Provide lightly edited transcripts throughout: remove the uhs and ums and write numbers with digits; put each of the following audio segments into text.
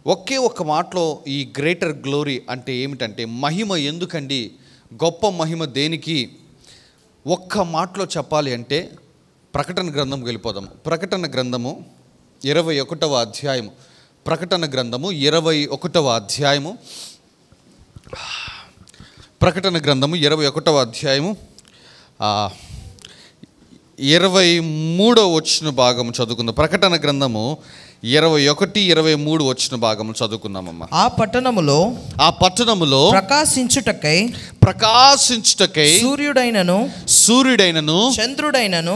ఒకే ఒక్క మాటలో ఈ గ్రేటర్ గ్లోరీ అంటే ఏమిటంటే మహిమ ఎందుకండి, గొప్ప మహిమ దేనికి, ఒక్క మాటలో చెప్పాలి అంటే ప్రకటన గ్రంథంకి వెళ్ళిపోదాము. ప్రకటన గ్రంథము 21వ అధ్యాయము. ప్రకటన గ్రంథము 21వ అధ్యాయము. ప్రకటన గ్రంథము 21వ అధ్యాయము 23వ వచ్చిన భాగము చదువుకుందాం. ప్రకటన గ్రంథము 21, 23 వచ్చిన భాగము చదువుకుందామమ్మా. ఆ పట్టణములో ప్రకాశించుటకై సూర్యుడైనను చంద్రుడైనను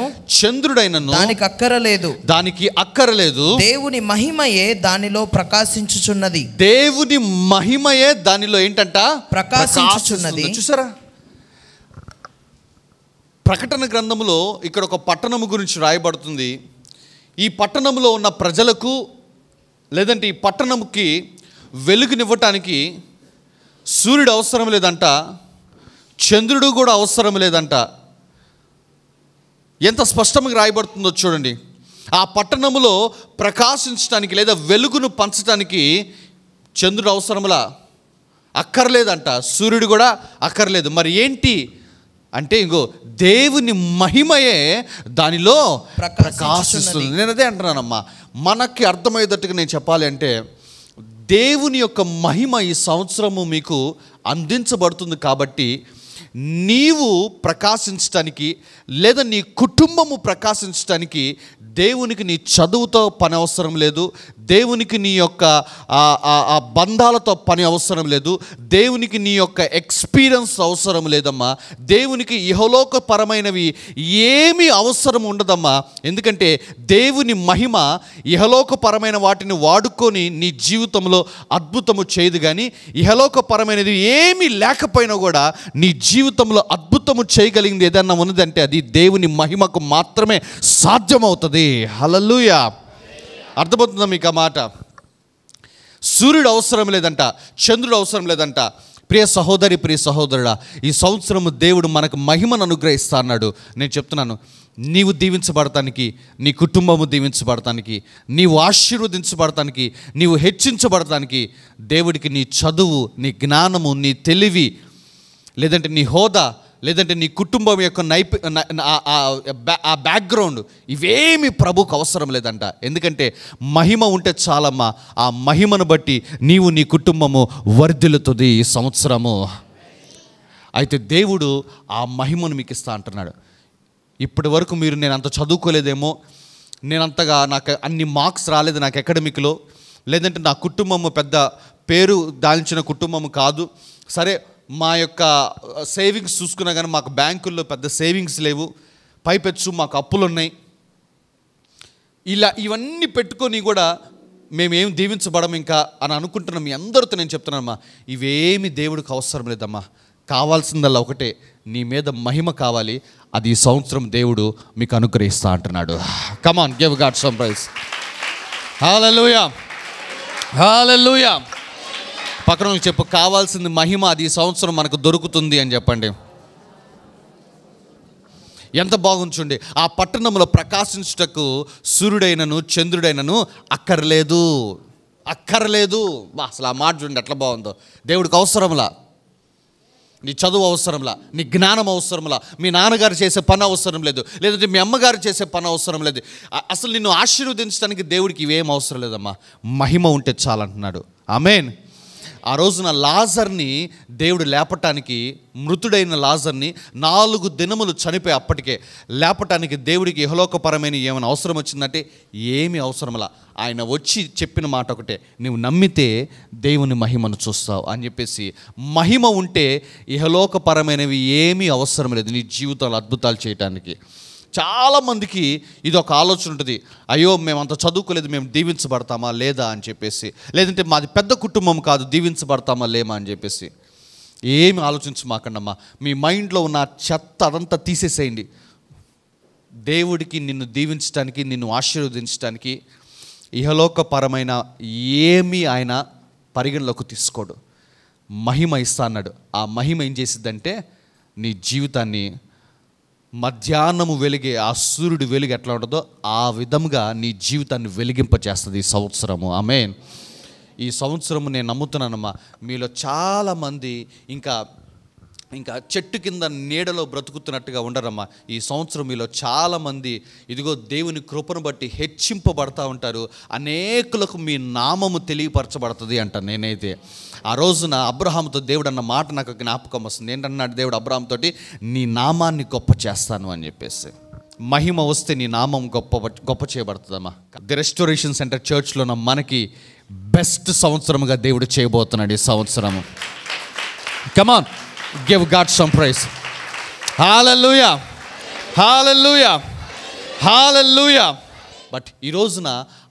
దానికి అక్కరలేదు. దేవుని మహిమయే దానిలో ప్రకాశించుచున్నది. దేవుని మహిమయే దానిలో ఏంటంట, ప్రకాశించుచున్నది. చూసారా, ప్రకటన గ్రంథములో ఇక్కడ ఒక పట్టణము గురించి రాయబడుతుంది. ఈ పట్టణంలో ఉన్న ప్రజలకు, లేదంటే ఈ పట్టణంకి వెలుగునివ్వటానికి సూర్యుడు అవసరం లేదంట, చంద్రుడు కూడా అవసరం లేదంట. ఎంత స్పష్టంగా రాయబడుతుందో చూడండి. ఆ పట్టణములో ప్రకాశించడానికి లేదా వెలుగును పంచడానికి చంద్రుడు అవసరంలా, అక్కర్లేదంట, సూర్యుడు కూడా అక్కర్లేదు. మరి ఏంటి అంటే ఇంకో దేవుని మహిమయే దానిలో ప్రకాశిస్తుంది. నేను అదే అంటున్నానమ్మా, మనకి అర్థమయ్యేటట్టుగా నేను చెప్పాలి అంటే దేవుని యొక్క మహిమ ఈ సంవత్సరము మీకు అందించబడుతుంది. కాబట్టి నీవు ప్రకాశించడానికి లేదా నీ కుటుంబము ప్రకాశించడానికి దేవునికి నీ చదువుతో పని అవసరం లేదు, దేవునికి నీ యొక్క బంధాలతో పని అవసరం లేదు, దేవునికి నీ యొక్క ఎక్స్పీరియన్స్ అవసరం లేదమ్మా. దేవునికి ఇహలోకపరమైనవి ఏమీ అవసరం ఉండదమ్మా. ఎందుకంటే దేవుని మహిమ ఇహలోకపరమైన వాటిని వాడుకొని నీ జీవితంలో అద్భుతము చేయదు. కానీ ఇహలోకపరమైనది ఏమీ లేకపోయినా కూడా నీ జీవితంలో అద్భుతము చేయగలిగింది ఏదన్నా ఉన్నదంటే అది దేవుని మహిమకు మాత్రమే సాధ్యమవుతుంది. హల్లెలూయా. అర్థమవుతుందా మీకు ఆ మాట? సూర్యుడు అవసరం లేదంట, చంద్రుడు అవసరం లేదంట. ప్రియ సహోదరి, ప్రియ సహోదరుడా, ఈ సంవత్సరము దేవుడు మనకు మహిమను అనుగ్రహిస్తా అన్నాడు. నేను చెప్తున్నాను, నీవు దీవించబడటానికి, నీ కుటుంబము దీవించబడటానికి, నీవు ఆశీర్వదించబడటానికి, నీవు హెచ్చించబడటానికి దేవుడికి నీ చదువు, నీ జ్ఞానము, నీ తెలివి, లేదంటే నీ హోదా, లేదంటే నీ కుటుంబం యొక్క ఆ బ్యాక్గ్రౌండ్, ఇవేమి ప్రభుకు అవసరం లేదంట. ఎందుకంటే మహిమ ఉంటే చాలమ్మా. ఆ మహిమను బట్టి నీవు, నీ కుటుంబము వర్ధిల్లుతుంది ఈ సంవత్సరము. అయితే దేవుడు ఆ మహిమను మీకు ఇస్తా అంటున్నాడు. ఇప్పటి వరకు మీరు, నేను అంత చదువుకోలేదేమో, నేనంతగా నాకు అన్ని మార్క్స్ రాలేదు నాకు అకాడమిక్లో, లేదంటే నా కుటుంబము పెద్ద పేరు దాల్చిన కుటుంబము కాదు, సరే మా యొక్క సేవింగ్స్ చూసుకున్నా కానీ మాకు బ్యాంకుల్లో పెద్ద సేవింగ్స్ లేవు, పైపెచ్చు మాకు అప్పులు ఉన్నాయి, ఇలా ఇవన్నీ పెట్టుకొని కూడా మేమేం దీవించబడం ఇంకా అని అనుకుంటున్నాం. మీ అందరితో నేను చెప్తున్నానమ్మా, ఇవేమి దేవుడికి అవసరం లేదమ్మా. కావాల్సిందల్లా ఒకటే, నీ మీద మహిమ కావాలి. అది ఈ సంవత్సరం దేవుడు మీకు అనుగ్రహిస్తా అంటున్నాడు. Come on, give God some praise. Hallelujah, hallelujah. పక్కన చెప్పు, కావాల్సింది మహిమ, అది ఈ సంవత్సరం మనకు దొరుకుతుంది అని చెప్పండి. ఎంత బాగుంచుండి. ఆ పట్టణంలో ప్రకాశించుటకు సూర్యుడైనను చంద్రుడైనను అక్కర్లేదు. అసలు ఆ మాట చూడండి ఎట్లా బాగుందో. దేవుడికి అవసరంలా, నీ చదువు అవసరంలా, నీ జ్ఞానం అవసరంలా, మీ నాన్నగారు చేసే పని అవసరం లేదు, లేదంటే మీ అమ్మగారు చేసే పని అవసరం లేదు. అసలు నిన్ను ఆశీర్వదించడానికి దేవుడికి ఇవేం అవసరం లేదమ్మా. మహిమ ఉంటే చాలంటున్నాడు. ఆమేన్. ఆ రోజున లాజర్ని దేవుడు లేపటానికి, మృతుడైన లాజర్ని 4 దినములు చనిపోయి అప్పటికే లేపటానికి దేవుడికి ఇహలోకపరమైన ఏమైనా అవసరం వచ్చిందంటే ఏమీ అవసరంలా. ఆయన వచ్చి చెప్పిన మాట ఒకటే, నువ్వు నమ్మితే దేవుని మహిమను చూస్తావు అని చెప్పేసి. మహిమ ఉంటే ఇహలోకపరమైనవి ఏమీ అవసరం లేదు నీ జీవితంలో అద్భుతాలు చేయటానికి. చాలామందికి ఇది ఒక ఆలోచన ఉంటుంది, అయ్యో మేము అంత చదువుకోలేదు, మేము దీవించబడతామా లేదా అని చెప్పేసి, లేదంటే మాది పెద్ద కుటుంబం కాదు, దీవించబడతామా లేమా అని చెప్పేసి. ఏమి ఆలోచించమాకండమ్మా. మీ మైండ్లో ఉన్న చెత్త అదంతా తీసేసేయండి. దేవుడికి నిన్ను దీవించడానికి, నిన్ను ఆశీర్వదించడానికి ఇహలోకపరమైన ఏమీ ఆయన పరిగణలోకి తీసుకోడు. మహిమ ఇస్తా అన్నాడు. ఆ మహిమ ఏం చేసిద్దంటే నీ జీవితాన్ని మధ్యాహ్నము వెలిగే ఆ సూర్యుడు వెలుగు ఎట్లా ఉంటుందో ఆ విధంగా నీ జీవితాన్ని వెలిగింపచేస్తుంది ఈ సంవత్సరము. ఆమేన్. ఈ సంవత్సరం నేను నమ్ముతున్నానమ్మా, మీలో చాలామంది ఇంకా చెట్టు కింద నీడలో బ్రతుకుతున్నట్టుగా ఉండరమ్మా. ఈ సంవత్సరం మీలో చాలామంది ఇదిగో దేవుని కృపను బట్టి హెచ్చింపబడతా ఉంటారు. అనేకులకు మీ నామము తెలియపరచబడుతుంది అంట. నేనైతే ఆ రోజున అబ్రహాముతో దేవుడు అన్న మాట నాకు జ్ఞాపకం వస్తుంది. ఏంటన్నాడు దేవుడు అబ్రహాముతో? నీ నామాన్ని గొప్ప చేస్తాను అని చెప్పేసి. మహిమ వస్తే నీ నామం గొప్ప చేయబడుతుందమ్మా. ది రెస్టోరేషన్ సెంటర్ చర్చ్లో మనకి బెస్ట్ సంవత్సరముగా దేవుడు చేయబోతున్నాడు ఈ సంవత్సరము. Come on, give God some praise. Hallelujah, hallelujah, hallelujah. But ఈ రోజున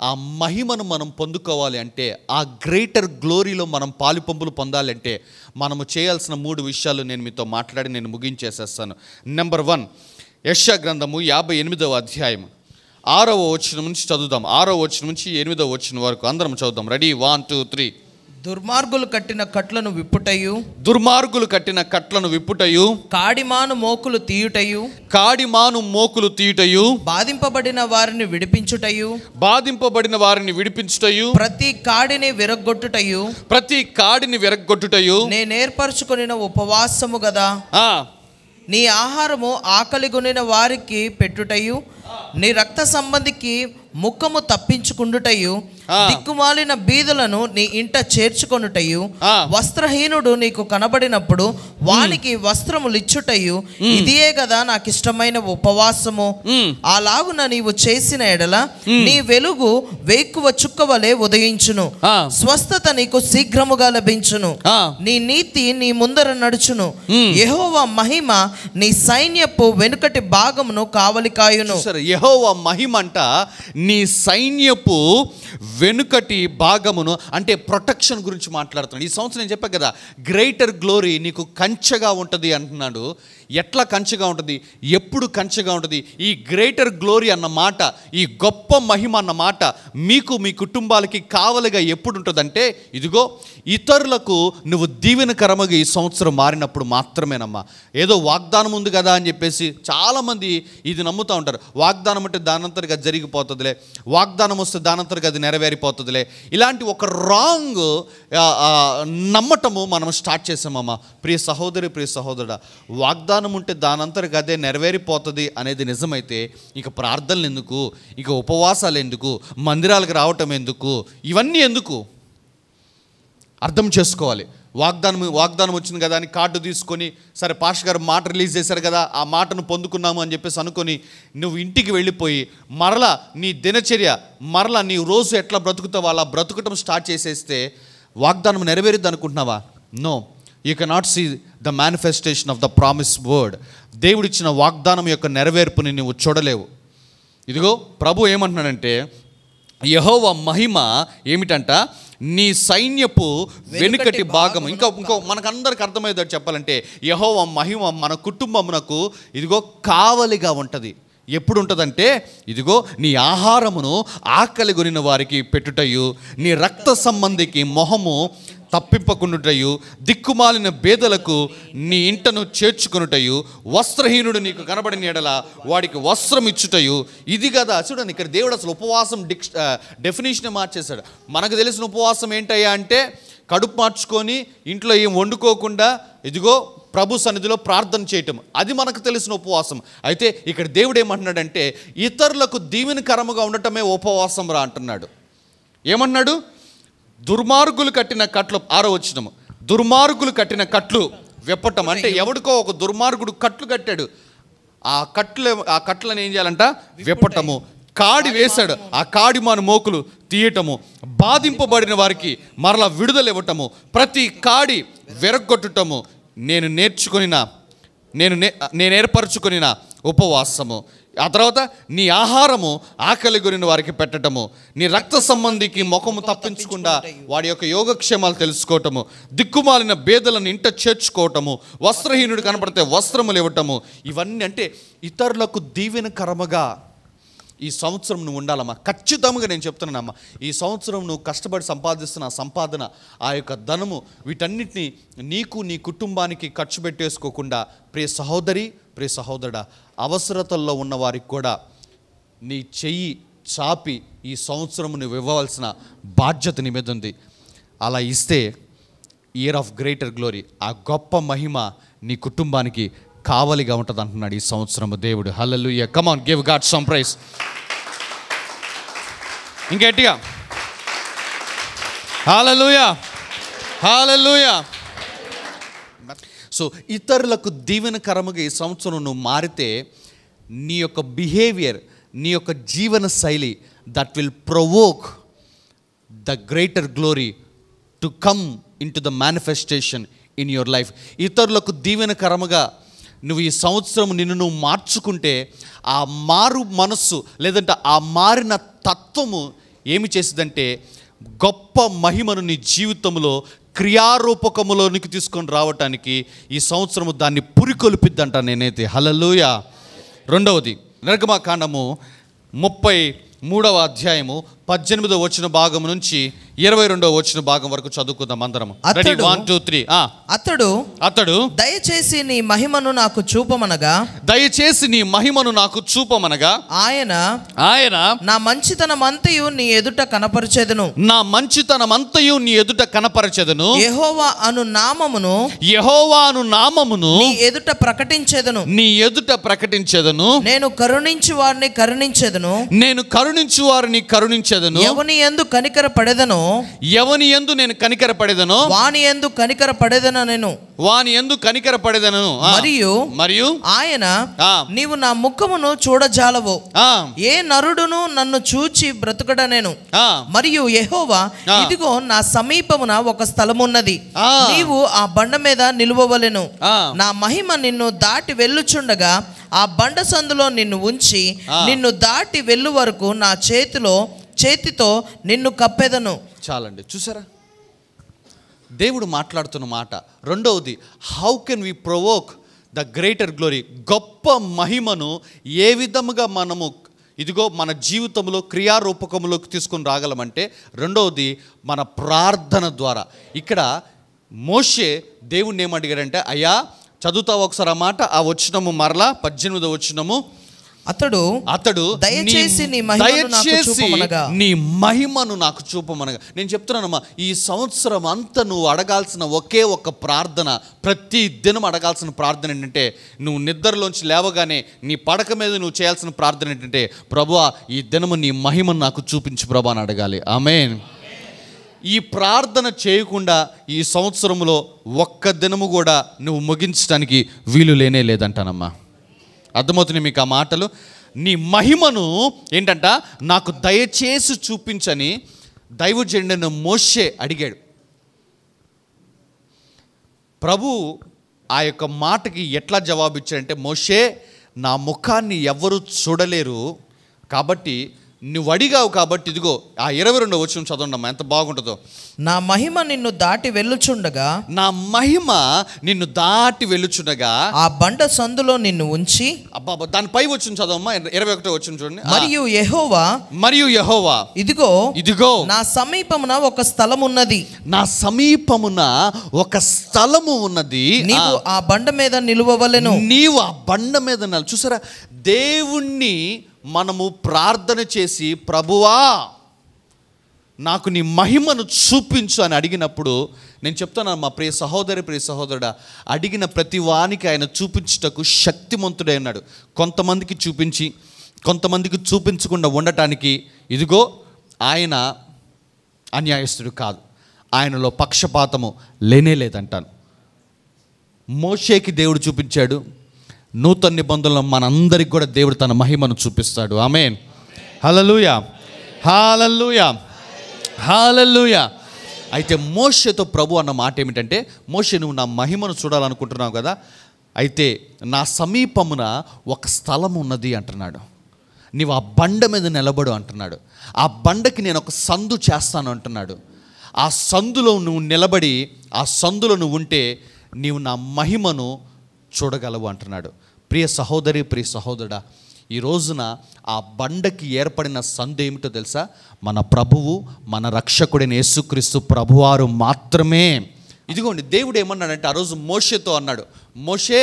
ఆ మహిమను మనం పొందుకోవాలి అంటే, ఆ గ్రేటర్ గ్లోరీలో మనం పాలుపంపులు పొందాలి అంటే మనము చేయాల్సిన 3 విషయాలు నేను మీతో మాట్లాడి నేను ముగించేసేస్తాను. నెంబర్ 1, యెషయా గ్రంథము 58వ అధ్యాయం 6వ వచనం నుంచి చదువుదాం. 6వ వచనం నుంచి 8వ వచనం వరకు అందరం చదువుదాం. రెడీ, 1 2 3. దుర్మార్గులు కట్టిన కట్లను విప్పుటయు, దుర్మార్గులు కట్టిన కట్లను విప్పుటయు, కాడిమాను మోకులు తీయుటయు, కాడిమాను మోకులు తీయుటయు, బాధింపబడిన వారిని విడిపించుటయు, బాధింపబడిన వారిని విడిపించుటయు, ప్రతి కాడిని విరగొట్టుటయు, ప్రతి కాడిని విరగొట్టుటయు నేనేర్పరచుకొనిన ఉపవాసము గదా. నీ ఆహారము ఆకలిగొనిన వారికి పెట్టుటయు, నీ రక్త సంబంధికి ముఖము తప్పించుకుండుటయు, దిక్కుమాలిన బీదలను నీ ఇంట చేర్చుకొనుటయు, వస్త్రహీనుడు నీకు కనబడినప్పుడు వానికి వస్త్రములిచ్చుటయు, ఇదియే కదా నాకు ఇష్టమైన ఉపవాసము. అలాగున నీవు చేసిన ఎడల నీ వెలుగు వేకువ చుక్క వలె ఉదయించును, స్వస్థత నీకు శీఘ్రముగా లభించును, నీ నీతి నీ ముందర నడుచును, యెహోవా మహిమ నీ సైన్యపు వెనుకటి భాగమును కావలి కాయును. యెహోవా మహిమ అంట నీ సైన్యపు వెనుకటి భాగమును, అంటే ప్రొటెక్షన్ గురించి మాట్లాడుతున్నాడు. ఈ సంవత్సరం నేను చెప్పాను కదా, గ్రేటర్ గ్లోరీ నీకు కంచెగా ఉంటుంది అంటున్నాడు. ఎట్లా కంచెగా ఉంటుంది, ఎప్పుడు కంచెగా ఉంటుంది? ఈ గ్రేటర్ గ్లోరీ అన్న మాట, ఈ గొప్ప మహిమ అన్న మాట మీకు మీ కుటుంబాలకి కావలిగా ఎప్పుడు ఉంటుందంటే, ఇదిగో ఇతరులకు నువ్వు దీవెనకరముగా ఈ సంవత్సరం మారినప్పుడు మాత్రమేనమ్మా. ఏదో వాగ్దానం ఉంది కదా అని చెప్పేసి చాలామంది ఇది నమ్ముతూ ఉంటారు. వాగ్దానం అంటే దానంతటిగా జరిగిపోతుందిలే, వాగ్దానం వస్తే దానంతటిగా అది నెరవేరిపోతుందిలే, ఇలాంటి ఒక రాంగ్ నమ్మటము మనం స్టార్ట్ చేసామమ్మా. ప్రియ సహోదరి, ప్రియ సహోదరుడా, వాగ్దానం ఉంటే దానంతటిగా అదే నెరవేరిపోతుంది అనేది నిజమైతే ఇక ప్రార్థనలు ఎందుకు, ఇక ఉపవాసాలు ఎందుకు, మందిరాలకు రావటం ఎందుకు, ఇవన్నీ ఎందుకు అర్థం చేసుకోవాలి. వాగ్దానం వచ్చింది కదా అని కార్డు తీసుకొని, సరే పాస్టర్ గారు మాట రిలీజ్ చేశారు కదా, ఆ మాటను పొందుకున్నాము అని చెప్పేసి అనుకొని నువ్వు ఇంటికి వెళ్ళిపోయి మరలా నీ దినచర్య, మరలా నీ రోజు ఎట్లా బ్రతుకుతావో అలా బ్రతుకటం స్టార్ట్ చేసేస్తే వాగ్దానం నెరవేరుద్ది అనుకుంటున్నావా? No, you cannot see the manifestation of the promise word. దేవుడిచ్చిన వాగ్దానం యొక్క నెరవేర్పుని నువ్వు చూడలేవు. ఇదిగో ప్రభు ఏమంటున్నాడంటే, యెహోవా మహిమ ఏమిటంట, నీ సైన్యపు వెనుకటి భాగము. ఇంకో మనకందరికి అర్థమయ్యేది చెప్పాలంటే, యెహోవా మహిమ మన కుటుంబమునకు ఇదిగో కావలిగా ఉంటుంది. ఎప్పుడు ఉంటుందంటే, ఇదిగో నీ ఆహారమును ఆకలిగొనిన వారికి పెట్టుటయు, నీ రక్త సంబంధికి మొహము తప్పింపకుండుటయు, దిక్కుమాలిన బేదలకు నీ ఇంటను చేర్చుకొనుటయు, వస్త్రహీనుడు నీకు కనబడిన ఎడల వాడికి వస్త్రం ఇచ్చుటయు. ఇది కదా చూడండి, ఇక్కడ దేవుడు అసలు ఉపవాసం డెఫినేషన్ మార్చేశాడు. మనకు తెలిసిన ఉపవాసం ఏంటయ్యా అంటే, కడుపు మార్చుకొని ఇంట్లో ఏం వండుకోకుండా ఇదిగో ప్రభు సన్నిధిలో ప్రార్థన చేయటం, అది మనకు తెలిసిన ఉపవాసం. అయితే ఇక్కడ దేవుడు ఏమంటున్నాడంటే, ఇతరులకు దీవెనకరముగా ఉండటమే ఉపవాసం రా అంటున్నాడు. ఏమన్నాడు? దుర్మార్గులు కట్టిన కట్లు, 6వ వచనము, దుర్మార్గులు కట్టిన కట్లు విప్పటం. అంటే ఎవడికో ఒక దుర్మార్గుడు కట్లు కట్టాడు, ఆ కట్లను ఏం చేయాలంట? విప్పటము. కాడి వేశాడు, ఆ కాడి మాను మోకులు తీయటము, బాధింపబడిన వారికి మరలా విడుదల ఇవ్వటము, ప్రతి కాడి విరగొట్టుటము, నేను ఏర్పరచుకొనిన ఉపవాసము. ఆ తర్వాత నీ ఆహారము ఆకలిగొనిన వారికి పెట్టటము, నీ రక్త సంబంధికి ముఖము తప్పించకుండా వాడి యొక్క యోగక్షేమాలు తెలుసుకోవటము, దిక్కుమాలిన బేదలను ఇంట చేర్చుకోవటము, వస్త్రహీనుడు కనపడితే వస్త్రములు ఇవ్వటము. ఇవన్నీ అంటే ఇతరులకు దీవెనకరముగా ఈ సంవత్సరం నువ్వు ఉండాలమ్మా. ఖచ్చితంగా నేను చెప్తున్నానమ్మా, ఈ సంవత్సరం నువ్వు కష్టపడి సంపాదిస్తున్న సంపాదన, ఆ యొక్క ధనము, వీటన్నిటినీ నీకు నీ కుటుంబానికి ఖర్చు పెట్టేసుకోకుండా, ప్రియ సహోదరి, ప్రియ సహోదరుడా, అవసరతల్లో ఉన్న వారికి కూడా నీ చెయ్యి చాపి ఈ సంవత్సరం నువ్వు ఇవ్వవలసిన బాధ్యత నీ మీద ఉంది. అలా ఇస్తే ఇయర్ ఆఫ్ గ్రేటర్ గ్లోరీ, ఆ గొప్ప మహిమ నీ కుటుంబానికి కావలిగా ఉంటుంది అంటున్నాడు ఈ సంవత్సరము దేవుడు. Hallelujah. Come on, give God some praise. ఇంకెట్టిగా హల్లెలూయా, హల్లెలూయా. సో ఇతరులకు దీవెనకరముగా ఈ సంవత్సరం నువ్వు మారితే నీ యొక్క బిహేవియర్, నీ యొక్క జీవన శైలి that will provoke the greater glory to come in to the manifestation in your life. ఇతరులకు దీవెనకరముగా నువ్వు ఈ సంవత్సరం నిన్ను నువ్వు మార్చుకుంటే ఆ మారు మనస్సు లేదంటే ఆ మారిన తత్వము ఏమి చేసిందంటే గొప్ప మహిమను నీ జీవితంలో క్రియారూపకములోనికి తీసుకొని రావటానికి ఈ సంవత్సరము దాన్ని పురికొల్పిద్దంట నేనైతే. హల్లెలూయా. రెండవది నిర్గమకాండము 33వ అధ్యాయము 18వ వచన భాగం నుంచి 22వ వచన భాగం వరకు చదువుకుందాం అందరం. 1 2 3. అతడు దయచేసి నీ మహిమను నాకు చూపమనగా, ఆయన నా మంచితనమంతయు నీ ఎదుట కనపరచెదను, యెహోవా అను నామమును నీ ఎదుట ప్రకటించెదను, నేను కరుణించు వారిని కరుణించెదను, ఎవని యందు నేను కనికరపడెదనో వాని యందు కనికరపడెదను మరియు ఆయన నీవు నా ముఖమును చూడజాలవు, ఏ నరుడును నన్ను చూచి బ్రతుకడనేను. మరియు యెహోవా, ఇదిగో నా సమీపమున ఒక స్థలమున్నది, నీవు ఆ బండ మీద నిలువవలెను, నా మహిమ నిన్ను దాటి వెళ్ళుచుండగా ఆ బండ సందులో నిన్ను ఉంచి నిన్ను దాటి వెళ్ళు వరకు నా చేతితో నిన్ను కప్పెదను. చాలండి, చూసారా దేవుడు మాట్లాడుతున్న మాట. రెండవది, how can we provoke the greater glory, గొప్ప మహిమను ఏ విధముగా మనము ఇదిగో మన జీవితంలో క్రియారూపకంలోకి తీసుకొని రాగలమంటే రెండవది మన ప్రార్థన ద్వారా. ఇక్కడ మోషే దేవుణ్ణి ఏమడిగాడంటే, అయ్యా చదువుతావు ఒకసారి ఆ మాట, ఆ వచనము మరలా 18వ వచనము. అతడు దయచేసి నీ మహిమను నాకు చూపమనగా. నేను చెప్తున్నానమ్మా, ఈ సంవత్సరం అంతా నువ్వు అడగాల్సిన ఒకే ఒక ప్రార్థన, ప్రతి దినం అడగాల్సిన ప్రార్థన ఏంటంటే, నువ్వు నిద్రలోంచి లేవగానే నీ పడక మీద నువ్వు చేయాల్సిన ప్రార్థన ఏంటంటే, ప్రభువా ఈ దినము నీ మహిమను నాకు చూపించు ప్రభా అని అడగాలి. ఆమేన్. ఈ ప్రార్థన చేయకుండా ఈ సంవత్సరంలో ఒక్క దినము కూడా నువ్వు ముగించడానికి వీలు లేనే లేదంటానమ్మా. అర్థమవుతుంది మీకు ఆ మాటలు? నీ మహిమను ఏంటంట నాకు దయచేసి చూపించని దైవజనుడైన మోషే అడిగాడు. ప్రభు ఆ యొక్క మాటకి ఎట్లా జవాబిచ్చాడంటే, మోషే నా ముఖాన్ని ఎవ్వరూ చూడలేరు కాబట్టి నువ్వు అడిగావు కాబట్టి ఇదిగో ఆ 22వ వచనం చదవండమ్మా, ఎంత బాగుంటుందో. నా మహిమ నిన్ను దాటి వెళ్ళుచుండగా ఆ బండ సందులో నిన్ను ఉంచి. అబ్బా, దానిపై వచ్చిన చదవమ్మా, 21వ వచనం చూడండి. మరియు యెహోవా ఇదిగో నా సమీపమున ఒక స్థలము ఉన్నది, నీవు ఆ బండ మీద నిలువవలెను. చూసారా, దేవుణ్ణి మనము ప్రార్థన చేసి ప్రభువా నాకు నీ మహిమను చూపించు అని అడిగినప్పుడు, నేను చెప్తాను మా ప్రియ సహోదరుడా, అడిగిన ప్రతి వానికి ఆయన చూపించుటకు శక్తిమంతుడై ఉన్నాడు. కొంతమందికి చూపించి కొంతమందికి చూపించకుండా ఉండటానికి ఇదిగో ఆయన అన్యాయస్తుడు కాదు, ఆయనలో పక్షపాతము లేనే లేదంటాను. మోషేకి దేవుడు చూపించాడు, నూతన నిబంధనలో మనందరికి కూడా దేవుడు తన మహిమను చూపిస్తాడు. ఆమేన్. హల్లెలూయా, హల్లెలూయా, హల్లెలూయా. అయితే మోషేతో ప్రభు అన్న మాట ఏమిటంటే, మోషే నువ్వు నా మహిమను చూడాలనుకుంటున్నావు కదా, అయితే నా సమీపమున ఒక స్థలం ఉన్నది అంటున్నాడు, నీవు ఆ బండ మీద నిలబడు అంటున్నాడు, ఆ బండకి నేను ఒక సందు చేస్తాను అంటున్నాడు. ఆ సందులో నువ్వు నిలబడి ఆ సందులో నువ్వు ఉంటే నీవు నా మహిమను చూడగలవు అంటున్నాడు. ప్రియ సహోదరుడా, ఈ రోజున ఆ బండకి ఏర్పడిన సందు ఏమిటో తెలుసా? మన ప్రభువు, మన రక్షకుడైన యేసుక్రీస్తు ప్రభువారు మాత్రమే. ఇదిగోండి, దేవుడు ఏమన్నాడంటే ఆ రోజు మోషేతో అన్నాడు, మోషే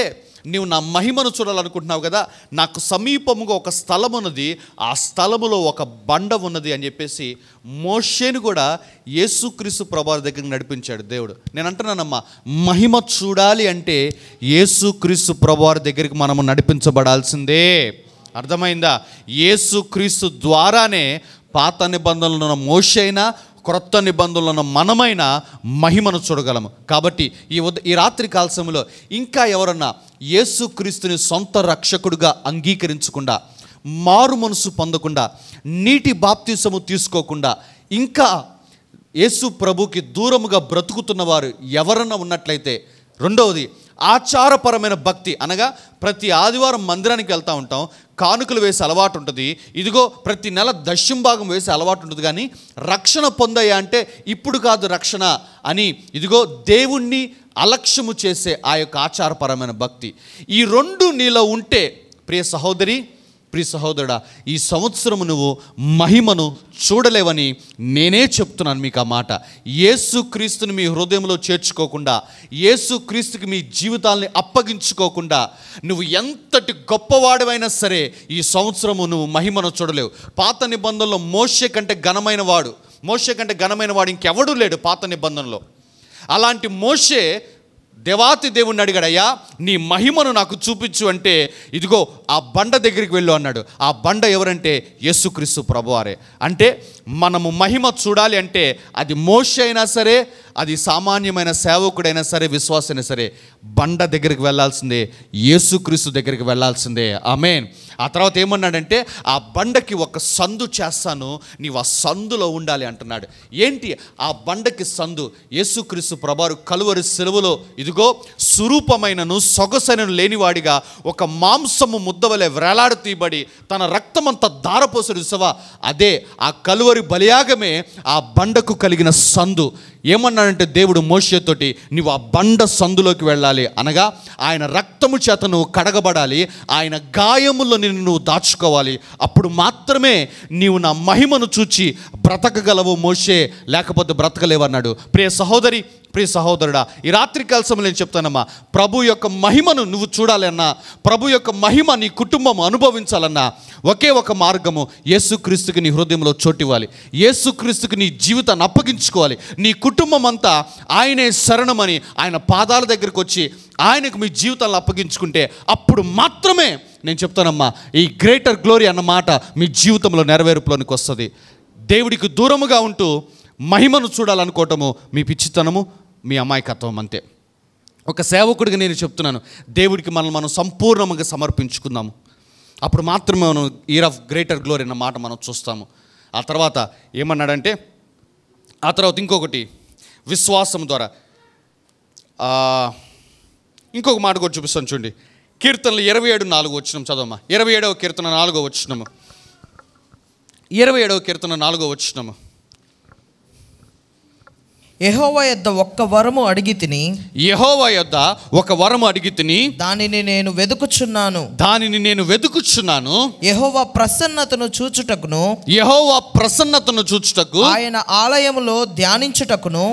నీవు నా మహిమను చూడాలనుకుంటున్నావు కదా, నాకు సమీపముగా ఒక స్థలం ఉన్నది, ఆ స్థలములో ఒక బండ ఉన్నది అని చెప్పేసి మోషేను కూడా యేసుక్రీస్తు ప్రభువారి దగ్గరికి నడిపించాడు దేవుడు. నేను అంటున్నానమ్మా, మహిమ చూడాలి అంటే యేసుక్రీస్తు ప్రభువారి దగ్గరికి మనము నడిపించబడాల్సిందే. అర్థమైందా? యేసుక్రీస్తు ద్వారానే పాత నిబంధనలో ఉన్న మోషే అయినా క్రొత్త నిబంధనలో ఉన్న మనమైన మహిమను చూడగలము. కాబట్టి ఈ రాత్రి కాల సమయంలో ఇంకా ఎవరన్నా యేసుక్రీస్తుని సొంత రక్షకుడిగా అంగీకరించకుండా, మారు మనసు పొందకుండా, నీటి బాప్తిసము తీసుకోకుండా, ఇంకా యేసు ప్రభుకి దూరముగా బ్రతుకుతున్న వారు ఎవరన్నా ఉన్నట్లయితే, రెండవది ఆచారపరమైన భక్తి, అనగా ప్రతి ఆదివారం మందిరానికి వెళ్తూ ఉంటాం, కానుకలు వేసే అలవాటు ఉంటుంది, ఇదిగో ప్రతి నెల దశంభాగం వేసే అలవాటు ఉంటుంది, కానీ రక్షణ పొందయ్యా అంటే ఇప్పుడు కాదు రక్షణ అని ఇదిగో దేవుణ్ణి అలక్ష్యము చేసే ఆ యొక్క ఆచారపరమైన భక్తి, ఈ రెండు నీలో ఉంటే ప్రియ సహోదరి, ప్రియ సహోదరుడా, ఈ సంవత్సరము నువ్వు మహిమను చూడలేవని నేనే చెప్తున్నాను మీకు ఆ మాట. యేసుక్రీస్తుని మీ హృదయంలో చేర్చుకోకుండా, యేసుక్రీస్తుకి మీ జీవితాల్ని అప్పగించుకోకుండా నువ్వు ఎంతటి గొప్పవాడివైనా సరే ఈ సంవత్సరము నువ్వు మహిమను చూడలేవు. పాత నిబంధనలో మోషే కంటే ఘనమైన వాడు ఇంకెవడూ లేడు పాత నిబంధనలో. అలాంటి మోషే దేవాతి దేవుణ్ణి అడిగాడు, అయ్యా నీ మహిమను నాకు చూపించు అంటే, ఇదిగో ఆ బండ దగ్గరికి వెళ్ళు అన్నాడు. ఆ బండ ఎవరంటే యేసుక్రీస్తు ప్రభువారే. అంటే మనము మహిమ చూడాలి అంటే అది మోషే అయినా సరే, అది సామాన్యమైన సేవకుడైనా సరే, విశ్వాసైనా సరే, బండ దగ్గరికి వెళ్ళాల్సిందే, యేసుక్రీస్తు దగ్గరికి వెళ్ళాల్సిందే. ఆమేన్. ఆ తర్వాత ఏమన్నాడంటే, ఆ బండకి ఒక సందు చేస్తాను, నీవు ఆ సందులో ఉండాలి అంటున్నాడు. ఏంటి ఆ బండకి సందు? యేసుక్రీస్తు ప్రభువారు కలువరి సిలువలో ఇదిగో స్వరూపమైనను సొగసైనను లేనివాడిగా ఒక మాంసము ముద్దవలే వేలాడు తీయబడి తన రక్తమంతా ధారపోసడు చూసావా, అదే ఆ కలువరి బలియాగమే ఆ బండకు కలిగిన సందు. ఏమన్నాడంటే దేవుడు మోషేతోటి, నువ్వు ఆ బండ సందులోకి వెళ్ళాలి, అనగా ఆయన రక్తము చేత నువ్వు కడగబడాలి, ఆయన గాయముల్లో నిన్ను నువ్వు దాచుకోవాలి, అప్పుడు మాత్రమే నీవు నా మహిమను చూచి బ్రతకగలవు మోషే, లేకపోతే బ్రతకలేవన్నాడు. ప్రియ సహోదరి, ప్రియ సహోదరుడా, ఈ రాత్రి కాల సమయంలో నేను చెప్తానమ్మా, ప్రభు యొక్క మహిమను నువ్వు చూడాలన్నా, ప్రభు యొక్క మహిమ నీ కుటుంబం అనుభవించాలన్నా ఒకే ఒక మార్గము, యేసుక్రీస్తుకి నీ హృదయంలో చోటివ్వాలి, యేసుక్రీస్తుకి నీ జీవితాన్ని అప్పగించుకోవాలి. నీ కుటుంబం అంతా ఆయనే శరణమని ఆయన పాదాల దగ్గరికి వచ్చి ఆయనకు మీ జీవితాలను అప్పగించుకుంటే అప్పుడు మాత్రమే నేను చెప్తానమ్మా, ఈ గ్రేటర్ గ్లోరీ అన్న మాట మీ జీవితంలో నెరవేర్పులోనికి వస్తుంది. దేవుడికి దూరముగా ఉంటూ మహిమను చూడాలనుకోవటము మీ పిచ్చితనము, మీ అమాయకత్వం అంతే. ఒక సేవకుడిగా నేను చెప్తున్నాను, దేవుడికి మనం సంపూర్ణంగా సమర్పించుకుందాము, అప్పుడు మాత్రమే మనం ఇయర్ ఆఫ్ గ్రేటర్ గ్లోరీ అన్న మాట మనం చూస్తాము. ఆ తర్వాత ఏమన్నాడంటే, ఆ తర్వాత ఇంకొకటి విశ్వాసం ద్వారా ఇంకొక మాట కూడా చూపిస్తాను చూడండి. కీర్తనలు 27:4 వచనం చదవమ్మా. 27వ కీర్తన 4వ వచనము. 27వ కీర్తన 4వ వచనము. యెహోవా యొద్ద ఒక్క వరము అడిగి తిని, యెహోవా యొద్ద ఒక వరము అడిగి తిని దానిని నేను వెదుకుచున్నాను, యెహోవా ప్రసన్నతను చూచుటకును, ఆయన ఆలయములో ధ్యానించుటకును,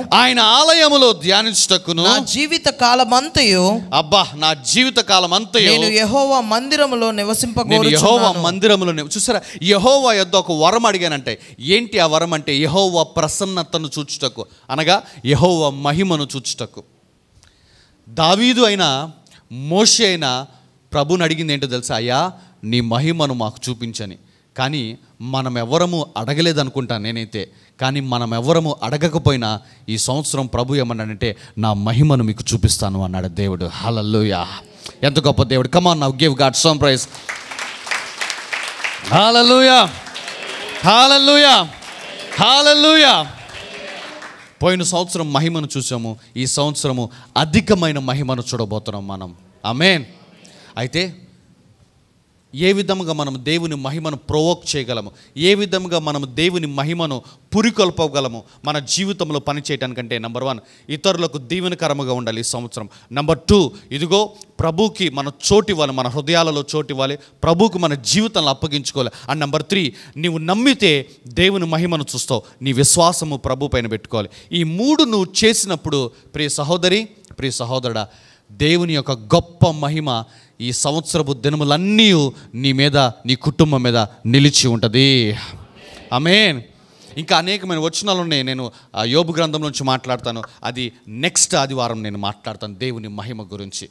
నా జీవిత కాలమంతయు, అబ్బా నా జీవిత కాలమంతయు నేను యెహోవా మందిరములో నివసింపగోరుచున్నాను. చూసారా, యెహోవా యొద్ద ఒక వరం అడిగానంటే ఏంటి ఆ వరం అంటే, యెహోవా ప్రసన్నతను చూచుటకు, అనగా యెహోవా మహిమను చూచుటకు. దావీదు అయినా మోషే అయినా ప్రభుని అడిగింది ఏంటో తెలుసా, అయ్యా నీ మహిమను మాకు చూపించని. కానీ మనం ఎవరము అడగలేదనుకుంటాను నేనైతే, కానీ మనం ఎవరము అడగకపోయినా ఈ సంవత్సరం ప్రభు ఏమన్నాడంటే, నా మహిమను మీకు చూపిస్తాను అన్నాడు దేవుడు. హల్లెలూయా, ఎంత గొప్ప దేవుడు. Come on now give God some praise. Hallelujah, hallelujah, hallelujah. పోయిన సంవత్సరం మహిమను చూసాము, ఈ సంవత్సరము అధికమైన మహిమను చూడబోతున్నాం మనం. ఆమేన్. అయితే ఏ విధంగా మనం దేవుని మహిమను ప్రొవోక్ చేయగలము, ఏ విధంగా మనం దేవుని మహిమను పురికొల్పగలము మన జీవితంలో పనిచేయటానికంటే, నెంబర్ 1 ఇతరులకు దీవెనకరముగా ఉండాలి ఈ సంవత్సరం. నెంబర్ 2 ఇదిగో ప్రభుకి మన చోటు ఇవ్వాలి, మన హృదయాలలో చోటు ఇవ్వాలి, ప్రభుకి మన జీవితాలను అప్పగించుకోవాలి. అండ్ నెంబర్ 3 నీవు నమ్మితే దేవుని మహిమను చూస్తావు, నీ విశ్వాసము ప్రభు పైన పెట్టుకోవాలి. ఈ 3 నువ్వు చేసినప్పుడు ప్రియ సహోదరి, ప్రియ సహోదరుడా, దేవుని యొక్క గొప్ప మహిమ ఈ సంవత్సరపు దినములన్నీ నీ మీద, నీ కుటుంబం మీద నిలిచి ఉంటుంది. ఆమేన్. ఇంకా అనేకమైన వచనాలు ఉన్నాయి. నేను యోబు గ్రంథం నుంచి మాట్లాడతాను. అది నెక్స్ట్ ఆదివారం నేను మాట్లాడతాను దేవుని మహిమ గురించి.